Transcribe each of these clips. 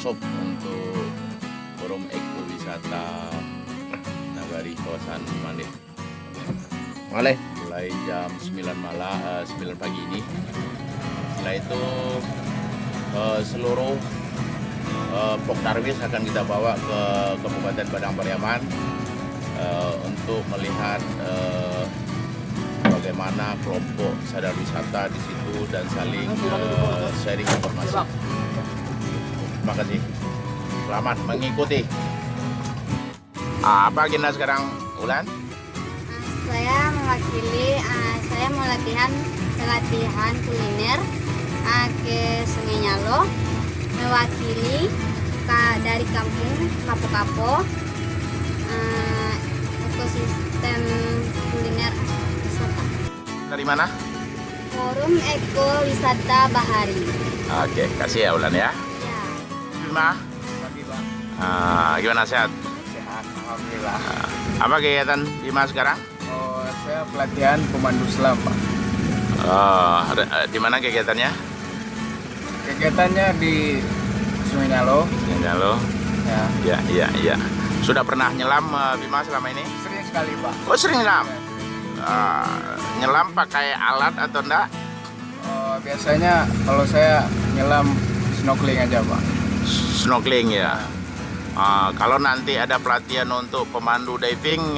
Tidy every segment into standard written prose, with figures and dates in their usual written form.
workshop untuk forum ekowisata Nagari kawasan Maleh. Mulai jam 9 pagi ini. Setelah itu seluruh Pokdarwis akan kita bawa ke Kabupaten Padang Pariaman untuk melihat bagaimana kelompok sadar wisata di situ dan saling sharing informasi. Terima kasih. Selamat mengikuti. Apa agenda sekarang, Ulan? Saya mewakili, saya mau pelatihan kuliner ke Sungai Nyalo, mewakili dari kampung Kapo-Kapo, ekosistem kuliner wisata. Dari mana? Forum Eko Wisata Bahari. Oke, kasih ya Ulan ya. Ya. Bima? Gimana, sehat? Sehat, alhamdulillah. Apa kegiatan Bima sekarang? Oh, saya pelatihan pemandu selam, Pak. Di mana kegiatannya? Kegiatannya di Sungai Nyalo. Halo. Ya, Ya. Sudah pernah nyelam Bima selama ini? sering sekali, Pak. Oh, sering nyelam. Ya. Nyelam pakai alat atau enggak? Oh, biasanya kalau saya nyelam snorkeling aja, Pak. Snorkeling ya. Kalau nanti ada pelatihan untuk pemandu diving,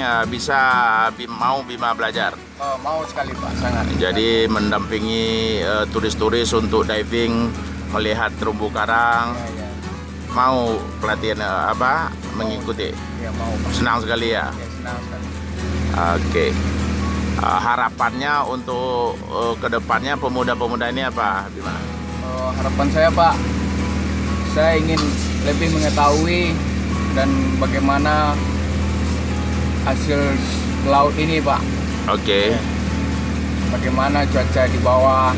mau Bima belajar. Oh, mau sekali, Pak, sangat. Jadi mendampingi turis-turis untuk diving, melihat terumbu karang. Ya. Mau pelatihan mengikuti? Ya, mau, Pak. Senang sekali ya. Ya, senang sekali. Oke. Harapannya untuk kedepannya pemuda-pemuda ini apa, Bima? Oh, harapan saya, Pak, saya ingin lebih mengetahui dan bagaimana hasil laut ini, Pak. Oke. Bagaimana cuaca di bawah,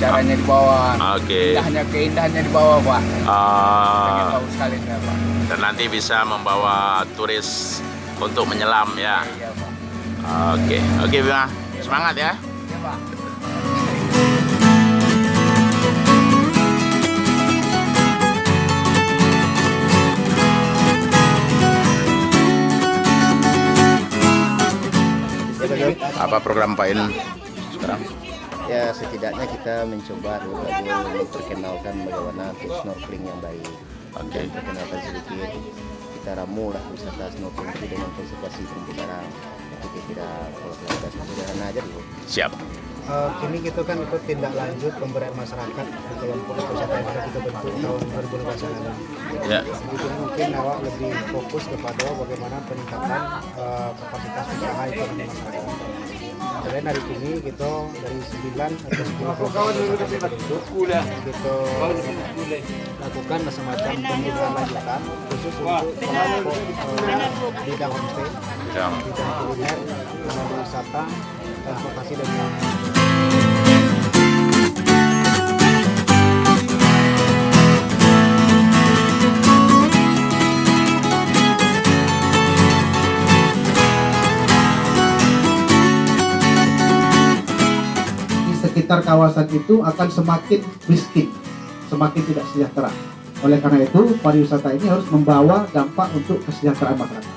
caranya di bawah, Oke. keindahannya di bawah, Pak. Pengen Ah, tahu sekali saya, Pak. dan nanti bisa membawa turis untuk menyelam ya. Iya, Pak. Oke Bima, semangat ya. Iya, Pak. Apa program Pak In sekarang? Ya, setidaknya kita mencoba dulu memperkenalkan bagaimana snorkeling yang baik. Oke. Dan perkenalkan sedikit, kita ramu lah wisata snorkeling itu dengan konservasi terumbu karang. Jadi tidak kalau kita sederhana aja dulu. Siap. Kini kita kan ikut tindak lanjut pemberdayaan masyarakat di kelompok wisata yang sudah kita bentuk tahun 2015 lalu. Ya. Jadi mungkin awak lebih fokus kepada bagaimana peningkatan kapasitas usaha ekonomi masyarakat. Selain hari ini kita dari 9 atau 10 kelompok wisata yang kita bentuk, kita lakukan semacam pembinaan lanjutan khusus untuk kelompok bidang homestay, bidang kuliner, bidang wisata, transportasi dan lain-lain. Sekitar kawasan itu akan semakin miskin, semakin tidak sejahtera. Oleh karena itu, pariwisata ini harus membawa dampak untuk kesejahteraan masyarakat.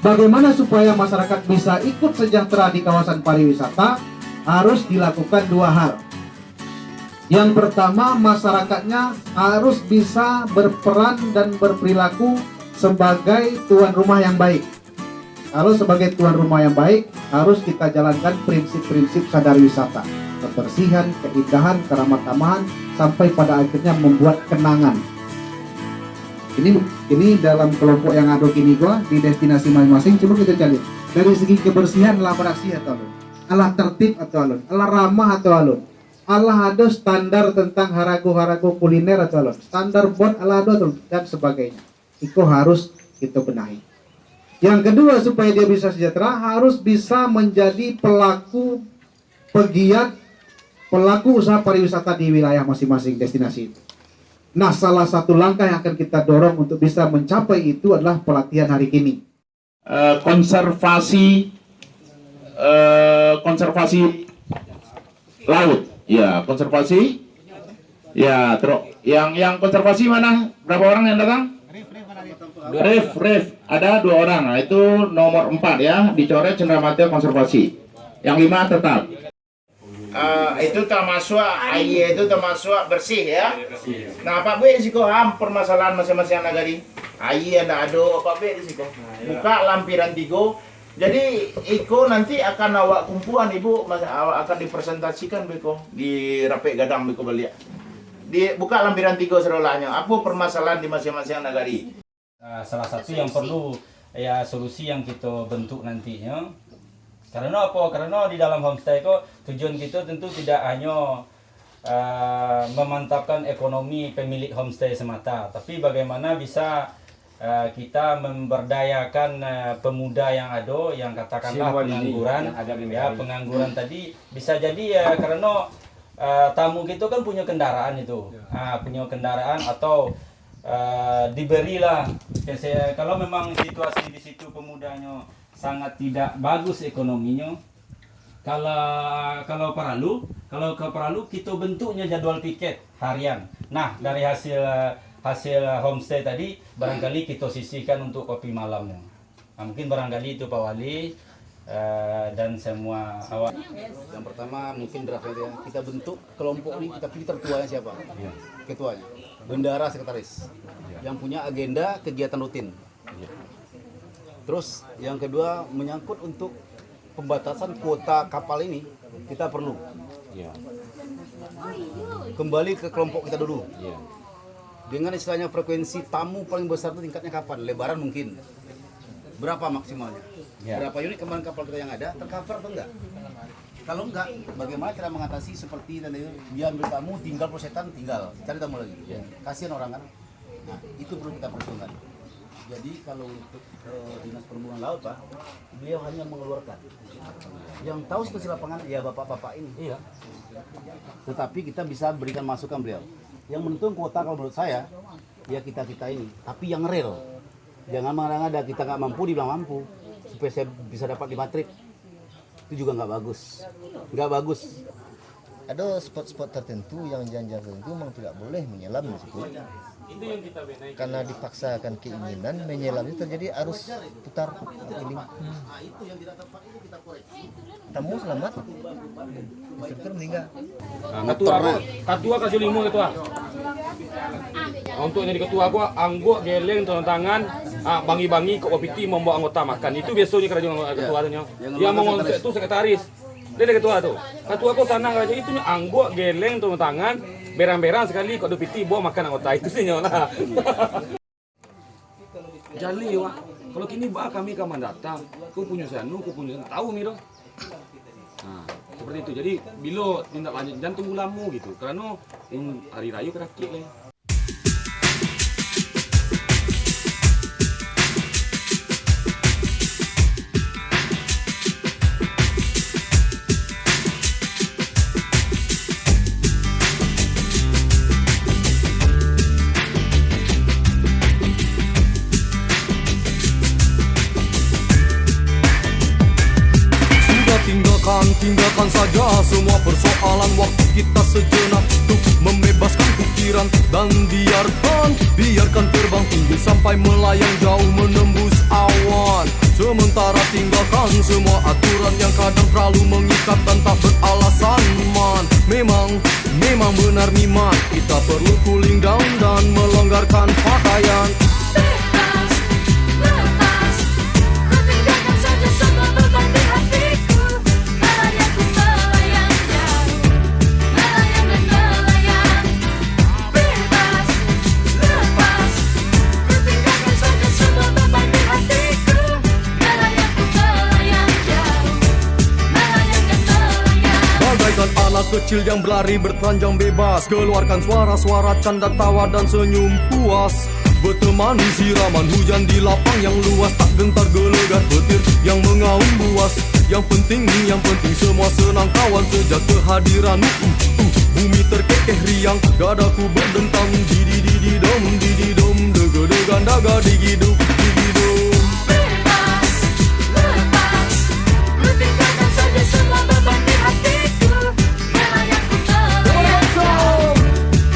Bagaimana supaya masyarakat bisa ikut sejahtera di kawasan pariwisata? Harus dilakukan dua hal. Yang pertama, masyarakatnya harus bisa berperan dan berperilaku sebagai tuan rumah yang baik. Kalau sebagai tuan rumah yang baik, harus kita jalankan prinsip-prinsip sadar wisata. Kebersihan, keindahan, keramat tamahan, sampai pada akhirnya membuat kenangan. Ini dalam kelompok yang ada kini gua di destinasi masing-masing. Coba kita cari dari segi kebersihan, alah beraksi atau alun, alah tertib atau alun, alah ramah atau alun, alah ada standar tentang harago kuliner atau alun, standar buat alah ada dan sebagainya. Itu harus kita benahi. Yang kedua, supaya dia bisa sejahtera, harus bisa menjadi pelaku pegiat, pelaku usaha pariwisata di wilayah masing-masing destinasi itu. Nah, salah satu langkah yang akan kita dorong untuk bisa mencapai itu adalah pelatihan hari ini. Konservasi laut, ya konservasi, ya terus Yang konservasi mana? Berapa orang yang datang? Ref, ada 2 orang. Nah, itu nomor 4 ya, dicoret cenderamata konservasi. Yang 5 tetap. Itu termasuk air itu termasuk bersih ya. Nah, Pak B risiko permasalahan masing-masing negari. Air ada Pak B risiko. Buka lampiran 3. Jadi Iko nanti akan awak kumpulan Ibu, awak akan dipresentasikan Beko di Rapek Gadang Beko beliau. Buka lampiran 3 serolahnya. Apa permasalahan di masing-masing negari? Salah satu yang perlu ya solusi yang kita bentuk nantinya. Karena apa? Karena di dalam homestay kok tujuan kita tentu tidak hanya memantapkan ekonomi pemilik homestay semata, tapi bagaimana bisa kita memberdayakan pemuda yang ada, yang katakanlah pengangguran, ya pengangguran tadi bisa jadi ya karena tamu kita kan punya kendaraan itu, punya kendaraan atau diberilah. Kalau memang situasi di situ pemudanya sangat tidak bagus ekonominya, kalau ke Paralu kita bentuknya jadwal tiket harian. Nah dari hasil homestay tadi barangkali kita sisihkan untuk kopi malamnya. Nah, mungkin barangkali itu Pak Wali dan semua awak. Yang pertama mungkin draftnya kita bentuk kelompok ini, kita pilih tertuanya siapa? Ketuanya, bendara sekretaris, yang punya agenda kegiatan rutin. Terus yang kedua menyangkut untuk pembatasan kuota kapal ini, kita perlu kembali ke kelompok kita dulu. Dengan istilahnya frekuensi tamu paling besar itu tingkatnya kapan? Lebaran mungkin. Berapa maksimalnya? Berapa unit kemarin kapal kita yang ada tercover atau enggak? Kalau enggak, bagaimana cara mengatasi seperti tadi dia ambil tamu, tinggal persetan, tinggal cari tamu lagi. Kasihan orang kan. Nah, itu perlu kita perhitungkan. Jadi kalau untuk Dinas Perhubungan Laut Pak, beliau hanya mengeluarkan. Yang tahu situasi lapangan ya bapak-bapak ini. Iya. Tetapi kita bisa berikan masukan beliau. Yang menentukan kuota kalau menurut saya ya kita ini, tapi yang real. Jangan mengada-ngada kita nggak mampu dibilang mampu supaya saya bisa dapat 5 trip. Itu juga nggak bagus. Ada spot-spot tertentu yang jangan tertentu memang tidak boleh menyelam di situ. Karena dipaksakan keinginan menyelam itu terjadi arus putar ini. Tamu selamat, instruktur meninggal. Ketua kasih 5 ketua. Untuk jadi ketua gua angguk geleng tanda tangan bangi-bangi ke OPT membawa anggota makan. Itu biasanya kerajaan ketuanya. Yang mengonsep itu sekretaris. Dia ada ketua tuh. Ketua kok sana aja itu angguk geleng tanda tangan berang-berang sekali kok OPT bawa makan anggota itu sih lah. Jali wah. Kalau kini kami kaman datang, kau punya sanu, tahu miro. Nah, seperti itu. Jadi bila tindak lanjut jangan tunggu lama gitu. Karena hari raya kerakit lah. Tinggalkan saja semua persoalan, waktu kita sejenak untuk membebaskan pikiran. Dan biarkan terbang tinggi sampai melayang jauh menembus awan. Sementara tinggalkan semua aturan yang kadang terlalu mengikat dan tak beralasan man. Memang benar niman, kita perlu cooling down dan melonggarkan pakaian. Anak kecil yang berlari bertelanjang bebas, keluarkan suara-suara canda tawa dan senyum puas. Berteman siraman hujan di lapang yang luas, tak gentar gelegar petir yang mengaum buas. Yang penting semua senang kawan sejak kehadiranmu. Bumi terkekeh riang, dadaku berdentang. Didi-didi-dom, didi-dom, dega-degan daga digiduk, digidum. Bebas, lepas, tinggalkan saja semua beban di hatiku. Melayang ku melayang,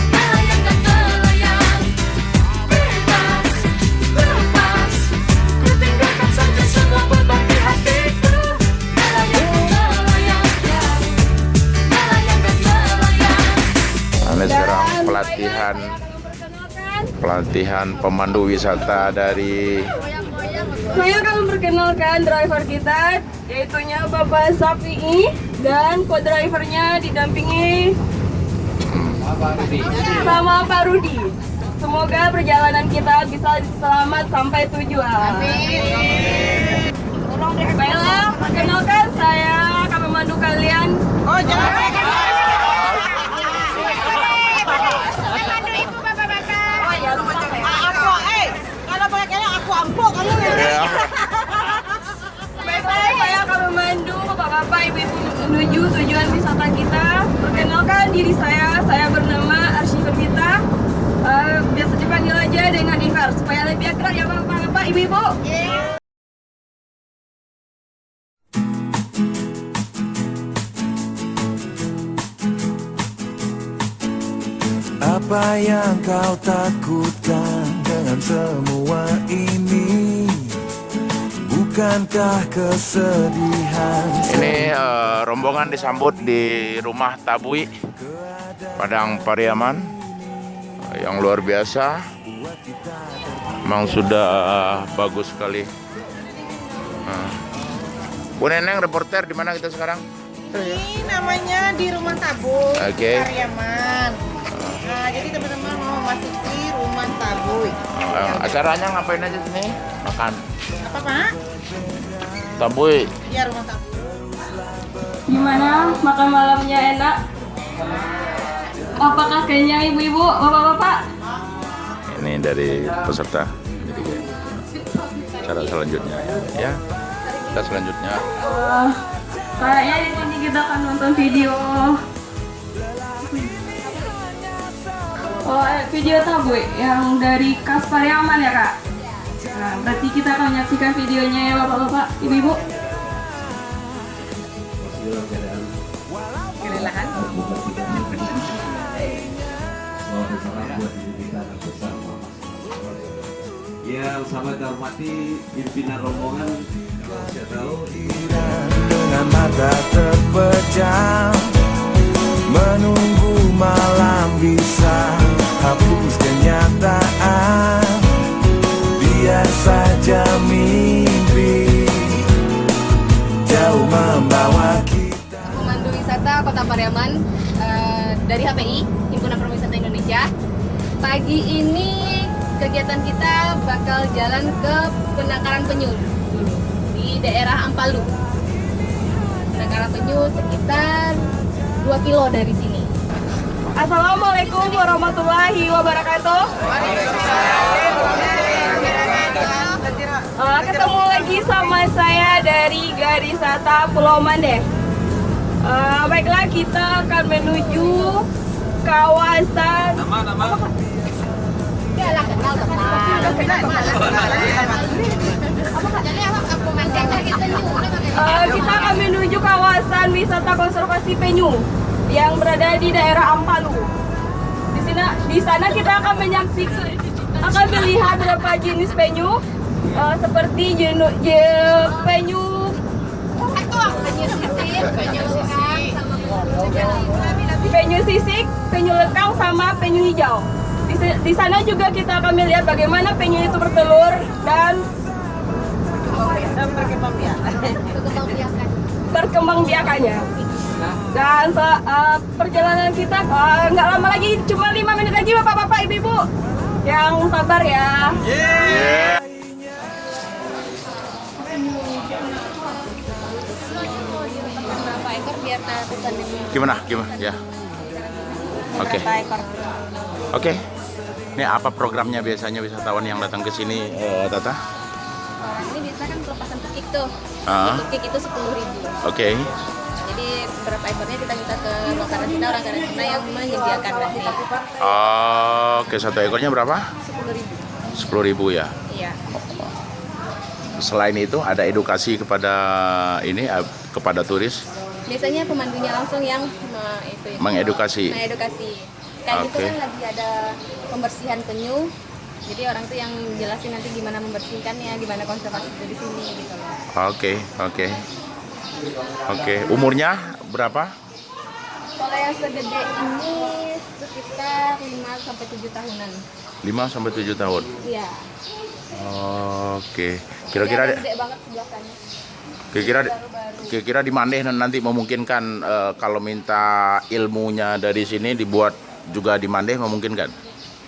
melayang dan melayang. pelatihan pemandu wisata dari Saya akan memperkenalkan driver kita, yaitunya Bapak Safi'i, dan co-drivernya didampingi sama Pak Rudi. Semoga perjalanan kita bisa selamat sampai tujuan. Baiklah, perkenalkan saya akan memandu kalian. Oh, jangan. Baiklah, saya akan memandu bapak-bapak, ibu-ibu menuju tujuan wisata kita. Perkenalkan diri saya bernama Arsy Firvita. Biasa dipanggil aja dengan Ivar, supaya lebih akrab ya bapak-bapak, ibu-ibu. Apa yang kau takutkan dengan semua ini? Bukankah kesedihan? ini rombongan disambut di rumah Tabui Padang Pariaman yang luar biasa. Memang sudah bagus sekali. Bu Neneng, reporter, di mana kita sekarang? Ini namanya di Rumah Tabu, Oke. Pariaman. Nah, jadi teman-teman mau memasuki Rumah Tabu. Acaranya ngapain aja sini? Makan. Apa Pak? Tabui. Iya, Rumah Tabu. Gimana makan malamnya enak? Apakah kenyang ibu-ibu, bapak-bapak? Ini dari peserta. Jadi cara selanjutnya ya. Kita selanjutnya. Kayaknya di sini kita akan nonton video. Video Tabu yang dari Khas Pariaman ya kak. Nah, berarti kita akan menyaksikan videonya ya bapak-bapak, ibu-ibu. Kelelahan. Yang sama hormati pimpinan rombongan, saya tahu Dengan mata terpejam menunggu malam bisa hapus kenyataan. Biar saja mimpi jauh membawa kita. Pemandu wisata Kota Pariaman dari HPI, Himpunan Perwisata Indonesia. Pagi ini kegiatan kita bakal jalan ke Penangkaran Penyu dulu di daerah Ampalu. Penangkaran Penyu sekitar 2 kilo dari sini. Assalamualaikum warahmatullahi wabarakatuh. Ketemu lagi sama saya dari Garisata Pulau Mandeh. Baiklah, kita akan menuju kawasan. Kita akan menuju kawasan wisata konservasi penyu yang berada di daerah Ampalu. Di sana kita akan melihat beberapa jenis penyu seperti penyu sisik, penyu lekang sama penyu hijau. Di sana juga kita akan melihat bagaimana penyu itu bertelur dan berkembangbiakannya. Dan perjalanan kita nggak lama lagi, cuma 5 menit lagi bapak-bapak, ibu-ibu. Yang sabar ya. Gimana? Ya. Oke. Ini apa programnya biasanya wisatawan yang datang ke sini, Tata? Ini biasa kan pelepasan tukik tuh. Tukik itu 10.000. Oke. Jadi beberapa ekornya kita minta ke orang karantina yang menyediakan nanti. Oke, satu ekornya berapa? 10.000. 10.000 ya. Iya. Selain itu ada edukasi kepada turis. Biasanya pemandunya langsung yang Mengedukasi. Kayak gitu kan lagi ada pembersihan penyu. Jadi orang tuh yang jelasin nanti gimana membersihkannya, gimana konservasi di sini gitu loh. Oke. Umurnya berapa? Kalau yang segede ini sekitar 5 sampai 7 tahunan. 5 sampai 7 tahun. Iya. Oke. Kira-kira Gede banget sebelah sana. kira-kira di mana nanti memungkinkan kalau minta ilmunya dari sini dibuat juga di Mandeh memungkinkan?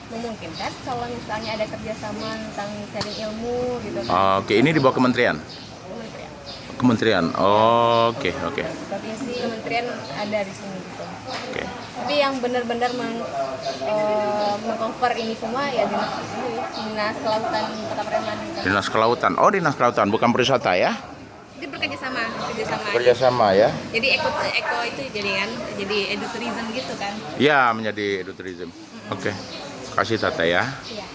Memungkinkan kalau misalnya ada kerjasama tentang sharing ilmu gitu kan. Oke, ini di bawah kementerian. Kementerian. Oke. Provinsi, kementerian ada di sini gitu. Oke. Tapi yang benar-benar meng-cover ini semua ya dinas kelautan Kota Pariaman. Dinas Kelautan. Oh, Dinas Kelautan, bukan Perwisata ya? Itu kerjasama. Kerjasama ya? Jadi eko itu jadi edutourism gitu kan. Ya, menjadi edutourism. Oke. Kasih Tata ya. Iya.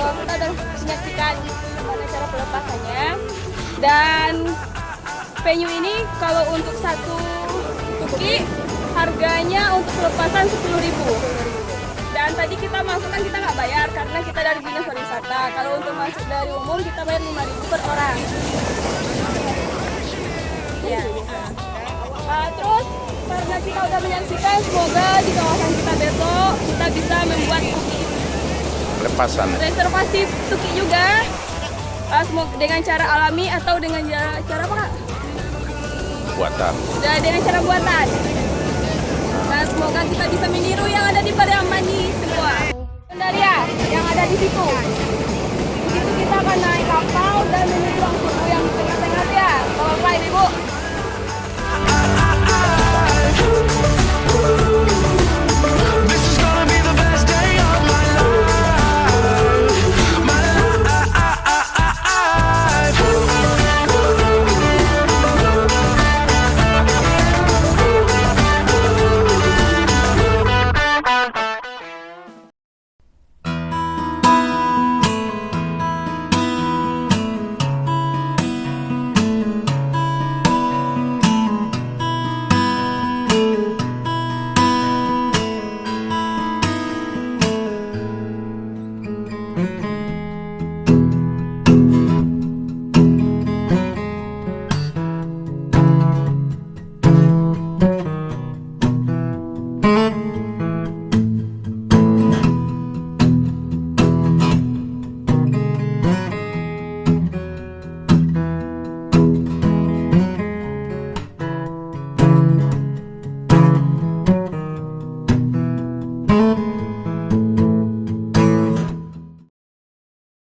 Kita udah menyaksikan bagaimana cara pelepasannya. Dan penyu ini kalau untuk satu tuki harganya untuk pelepasan 10.000. Dan tadi kita masuk kan kita nggak bayar karena kita dari dinas pariwisata. Kalau untuk masuk dari umum kita bayar 5.000 per orang. Ya. Terus karena kita udah menyaksikan, semoga di kawasan kita besok kita bisa membuat tuki Lepasan. reservasi tuki juga. Semoga dengan cara alami atau dengan cara apa Kak? Buatan. Dengan cara buatan. Dan semoga kita bisa meniru yang ada di Pariaman ini semua. Pendaria yang ada di situ.